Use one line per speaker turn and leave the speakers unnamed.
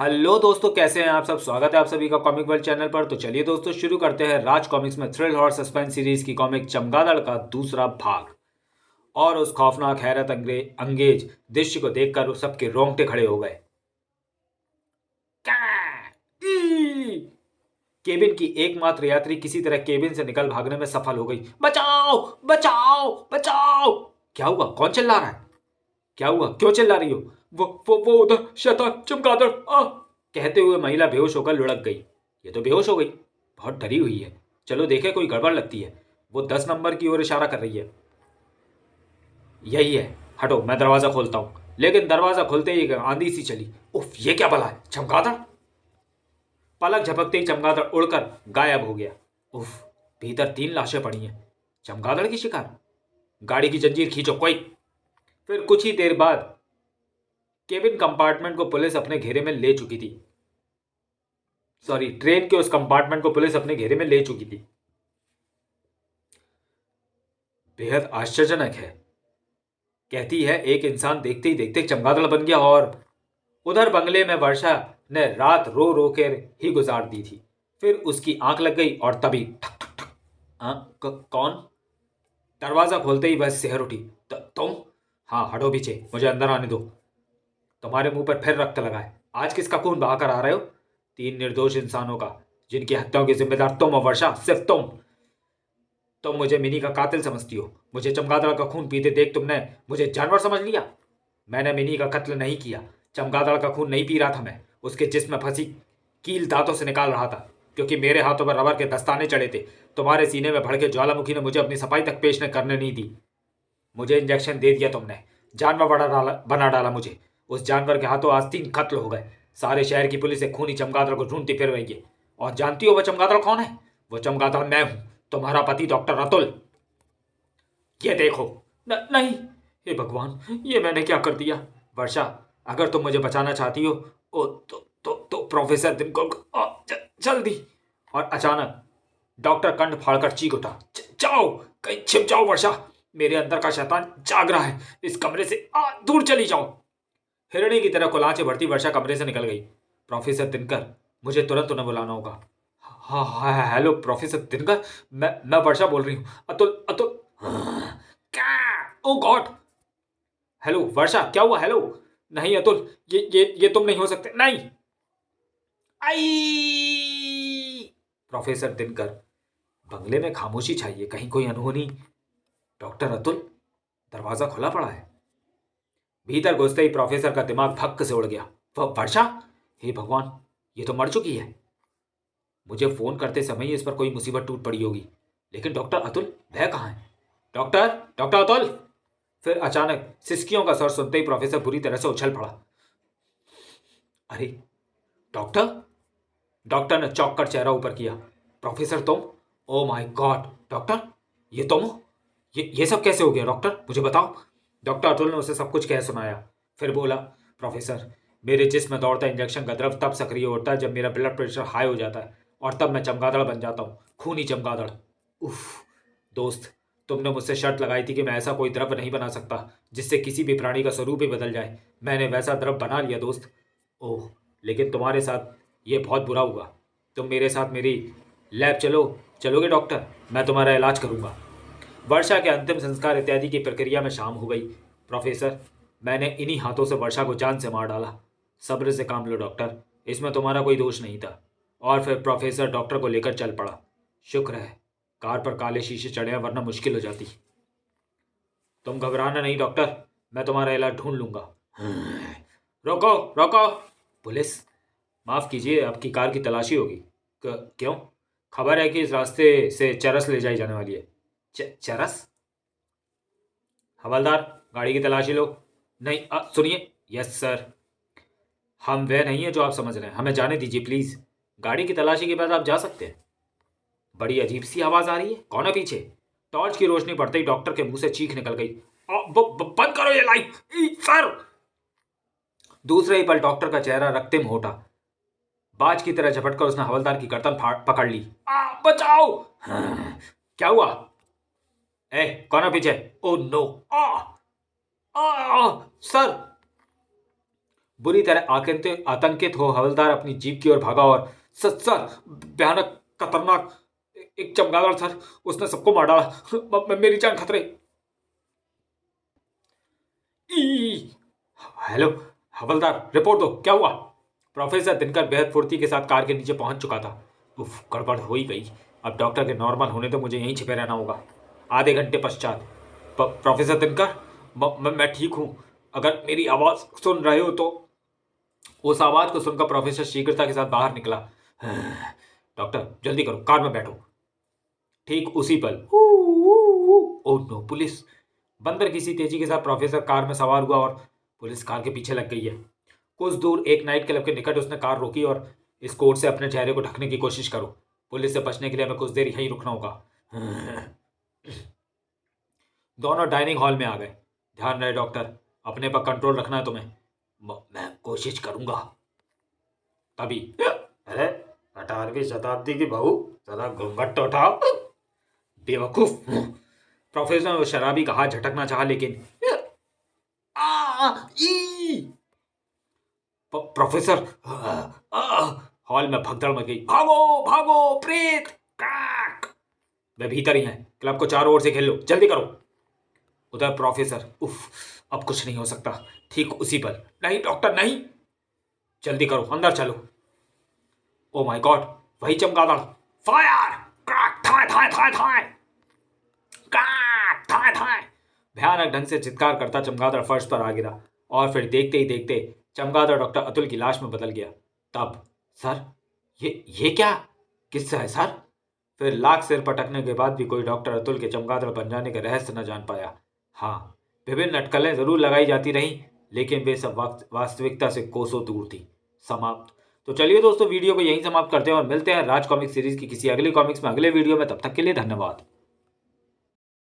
Hello दोस्तों, कैसे हैं आप सब। स्वागत है आप सभी का कॉमिक वर्ल्ड चैनल पर। तो चलिए दोस्तों, शुरू करते हैं राज कॉमिक्स में थ्रिल और सस्पेंस सीरीज की कॉमिक चमगादड़ का दूसरा भाग। और उस खौफनाक हैरत अंगेज दृश्य को देखकर सबके रोंगटे खड़े हो गए। केबिन की एकमात्र यात्री किसी तरह केबिन से निकल भागने में सफल हो गई। बचाओ बचाओ बचाओ! क्या हुआ? कौन चिल्ला रहा है? क्या हुआ? क्यों चिल्ला रही हो? वो उधर शैतान चमगादड़ आ! कहते हुए महिला बेहोश होकर लुढ़क गई। ये तो बेहोश हो गई। बहुत डरी हुई है। चलो देखे, कोई गड़बड़ लगती है। वो 10 नंबर की ओर इशारा कर रही है। यही है। हटो, मैं दरवाजा खोलता हूं। लेकिन दरवाजा खुलते ही एक आंधी सी चली। उफ, ये क्या बला है? चमगादड़! पलक झपकते ही चमगादड़ उड़कर गायब हो गया। उफ, भीतर 3 लाशें पड़ी हैं। चमगादड़ की शिकार। गाड़ी की जंजीर खींचो कोई। फिर कुछ ही देर बाद केबिन कंपार्टमेंट को पुलिस अपने घेरे में ले चुकी थी। सॉरी, ट्रेन के उस कंपार्टमेंट को पुलिस अपने घेरे में ले चुकी थी। बेहद आश्चर्यजनक है। कहती है एक इंसान देखते ही देखते चमगादड़ बन गया। और उधर बंगले में वर्षा ने रात रो रो कर ही गुजार दी थी। फिर उसकी आंख लग गई और तभी ठक ठक ठक। कौन? दरवाजा खोलते ही वह सिहर उठी। तुम? हाँ, हटो पीछे, मुझे अंदर आने दो। तुम्हारे मुंह पर फिर रक्त लगा है। आज किसका खून बहाकर आ रहे हो? 3 निर्दोष इंसानों का, जिनकी हत्याओं की जिम्मेदार तुम हो वर्षा, सिर्फ तुम मुझे मिनी का कातिल समझती हो। मुझे चमगादड़ का खून पीते देख तुमने मुझे जानवर समझ लिया। मैंने मिनी का कत्ल नहीं किया। चमगादड़ का खून नहीं पी रहा था मैं। उसके जिस्म में फंसी कील दांतों से निकाल रहा था, क्योंकि मेरे हाथों पर रबर के दस्ताने चढ़े थे। तुम्हारे सीने में भड़के ज्वालामुखी ने मुझे अपनी सफाई तक पेश करने नहीं दी। मुझे इंजेक्शन दे दिया तुमने। जानवर बना डाला मुझे। उस जानवर के हाथों आज 3 कत्ल हो गए। सारे शहर की पुलिस एक खूनी चमगादड़ को ढूंढती फिर रही है। और जानती हो वह चमगादड़ कौन है? वो चमगादड़ मैं हूं, तुम्हारा पति डॉक्टर अतुल। ये देखो। नहीं, हे भगवान, ये मैंने क्या कर दिया? वर्षा, अगर तुम मुझे बचाना चाहती हो तो प्रोफेसर जल्दी। और अचानक डॉक्टर कंठ फाड़कर चीख उठा। जाओ, कहीं छिप जाओ वर्षा। मेरे अंदर का शैतान जाग रहा है। इस कमरे से दूर चली जाओ। हिरणी की तरह कुलाचे भरती वर्षा कमरे से निकल गई। प्रोफेसर दिनकर, मुझे तुरंत उन्हें बुलाना होगा। हाँ हाँ, हेलो प्रोफेसर दिनकर, मैं वर्षा बोल रही हूँ। अतुल अतुल। क्या? ओ गॉड! हेलो वर्षा, क्या हुआ? हेलो। नहीं अतुल, ये तुम नहीं हो सकते। नहीं। आई! प्रोफेसर दिनकर। बंगले में खामोशी छाई है। कहीं कोई अनहोनी? डॉक्टर अतुल। दरवाजा खुला पड़ा है। भीतर घुसते ही प्रोफेसर का दिमाग धक्क से उड़ गया। वह वर्षा! हे भगवान, ये तो मर चुकी है। मुझे फोन करते समय ही इस पर कोई मुसीबत टूट पड़ी होगी। लेकिन डॉक्टर अतुल, वह कहाँ है? Doctor doctor Atul! फिर अचानक सिसकियों का स्वर सुनते ही प्रोफेसर बुरी तरह से उछल पड़ा। अरे डॉक्टर! डॉक्टर ने चौंक कर चेहरा ऊपर किया। प्रोफेसर तुम? ओ माय गॉड डॉक्टर, ये तुम हो? ये सब कैसे हो गया डॉक्टर, मुझे बताओ। डॉक्टर अतुल ने उसे सब कुछ कह सुनाया। फिर बोला, प्रोफेसर, मेरे जिस्म में दौड़ता इंजेक्शन का द्रव तब सक्रिय होता है जब मेरा ब्लड प्रेशर हाई हो जाता है, और तब मैं चमगादड़ बन जाता हूँ, खूनी चमगादड़। उफ! दोस्त, तुमने मुझसे शर्त लगाई थी कि मैं ऐसा कोई द्रव्य नहीं बना सकता जिससे किसी भी प्राणी का स्वरूप ही बदल जाए। मैंने वैसा द्रव बना लिया दोस्त। ओह, लेकिन तुम्हारे साथ ये बहुत बुरा हुआ। तुम मेरे साथ मेरी लैब चलोगे डॉक्टर? मैं तुम्हारा इलाज करूंगा। वर्षा के अंतिम संस्कार इत्यादि की प्रक्रिया में शाम हो गई। प्रोफेसर, मैंने इन्हीं हाथों से वर्षा को जान से मार डाला। सब्र से काम लो डॉक्टर, इसमें तुम्हारा कोई दोष नहीं था। और फिर प्रोफेसर डॉक्टर को लेकर चल पड़ा। शुक्र है कार पर काले शीशे चढ़े हैं, वरना मुश्किल हो जाती। तुम घबराना नहीं डॉक्टर, मैं तुम्हारा इलाज ढूंढ लूंगा। रोको रोको! पुलिस? माफ कीजिए, आपकी कार की तलाशी होगी। क्यों? खबर है कि इस रास्ते से चरस ले जाई जाने वाली है। चरस? हवलदार, गाड़ी की तलाशी लो। नहीं, सुनिए। Yes sir. हम वह नहीं है जो आप समझ रहे हैं, हमें जाने दीजिए प्लीज। गाड़ी की तलाशी के बाद आप जा सकते हैं। बड़ी अजीब सी आवाज आ रही है। कौन है पीछे? टॉर्च की रोशनी पड़ते ही डॉक्टर के मुंह से चीख निकल गई। बंद करो ये लाइट, सर! दूसरे ही पल डॉक्टर का चेहरा रक्तिम हो उठा। बाज की तरह झपटकर उसने हवलदार की गर्दन पकड़ ली। बचाओ! क्या हुआ? ए, कौन है पीछे? Oh no! आ! आ! सर! बुरी तरह आतंकित हो हवलदार अपनी जीप की ओर भागा और सर भयानक खतरनाक एक चमगादड़ सर, उसने सबको मार डाला, मेरी जान खतरे। हेलो हवलदार, रिपोर्ट दो, क्या हुआ? प्रोफेसर दिनकर बेहद फुर्ती के साथ कार के नीचे पहुंच चुका था। उफ, गड़बड़ हो ही गई। अब डॉक्टर के नॉर्मल होने तो मुझे यहीं छिपे रहना होगा। आधे घंटे पश्चात प्रोफेसर दिनकर, मैं ठीक हूं, अगर मेरी आवाज सुन रहे हो तो। उस आवाज को सुनकर प्रोफेसर शीघ्रता के साथ बाहर निकला। डॉक्टर जल्दी करो, कार में बैठो। ठीक उसी पल ओ नो, पुलिस! बंदर किसी तेजी के साथ प्रोफेसर कार में सवार हुआ और पुलिस कार के पीछे लग गई है। कुछ दूर एक नाइट क्लब के निकट उसने कार रोकी और इस कोट से अपने चेहरे को ढकने की कोशिश करो। पुलिस से बचने के लिए हमें कुछ देर यहीं रुकना होगा। दोनों डाइनिंग हॉल में आ गए। ध्यान रहे डॉक्टर, अपने पर कंट्रोल रखना है तुम्हें। मैं कोशिश करूंगा। तभी, अरे 18वीं शताब्दी की बहू, जरा घूंघट तो उठाओ। बेवकूफ! प्रोफेसर ने शराबी का हाथ झटकना चाहा, लेकिन प्रोफेसर, हॉल में भगदड़ मच गई। भागो भागो प्रेत! वे भीतर ही हैं, क्लब को चारों ओर से घेर लो, जल्दी करो। उधर प्रोफेसर, उफ, अब कुछ नहीं हो सकता। ठीक उसी पल, नहीं डॉक्टर नहीं, जल्दी करो, अंदर चलो। ओ माय गॉड, वही चमगादड़! फायर! थाए थाए थाए थाए थाए थाए! भयानक ढंग से चित्कार करता चमगादड़ फर्श पर आ गिरा और फिर देखते ही देखते चमगादड़ डॉक्टर अतुल की लाश में बदल गया। तब, सर, ये क्या किस्सा है सर? फिर लाख सिर पटकने के बाद भी कोई डॉक्टर अतुल के चमगादड़ बन जाने का रहस्य न जान पाया। हाँ, विभिन्न अटकलें जरूर लगाई जाती रहीं, लेकिन वे सब वास्तविकता से कोसों दूर थी। समाप्त। तो चलिए दोस्तों, वीडियो को यहीं समाप्त करते हैं और मिलते हैं राज कॉमिक्स सीरीज की किसी अगले कॉमिक्स में अगले वीडियो में। तब तक के लिए धन्यवाद।